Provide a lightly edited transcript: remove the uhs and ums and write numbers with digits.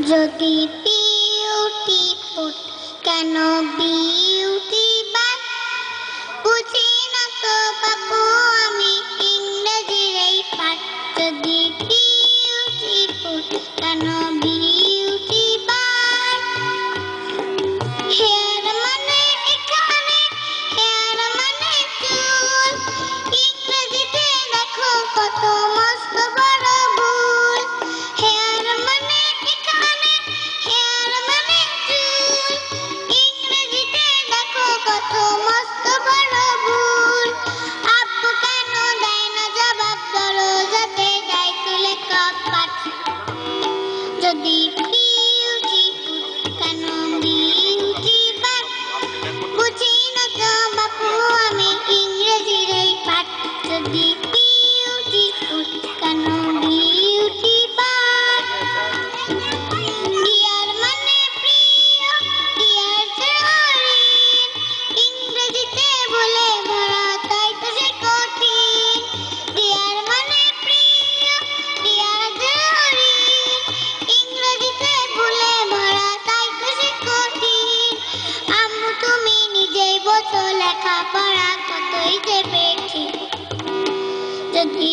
যদি বিউটিফুল কেন বিউটিবান বুঝি না তো বাবু আমি ইংরেজির এই পাঠ যদি বিউটিফুল কেন বিউটিবান হেয়ার মানে এখানে হেয়ার মানে চুল ইংরেজিতে দেখো কত মস্ত বড় ভুল হেয়ার মানে এখানে হেয়ার মানে চুল ইংরেজিতে দেখো কত মস্ত বড় ভুল আব্বু কেন দেয় না জবাব দরজাতে যাই তুলে কপাট যদি বিউটিফুল কেন বিউটিবান বুঝি না তো বাপু আমি ইংরেজির এই পাঠ যদি বিউটিফুল কেন বিউটিবান ডিয়ার মানে প্রিয় ডিয়ার যে হরিণ ইংরেজিতে বলে ভরা তাই তো সে কঠিন ডিয়ার মানে প্রিয় ডিয়ার যে হরিণ ইংরেজিতে বলে ভরা তাই তো সে কঠিন আম্মু তুমি নিজেই বোঝো লেখাপড়া কতই যে বেঠিক যদি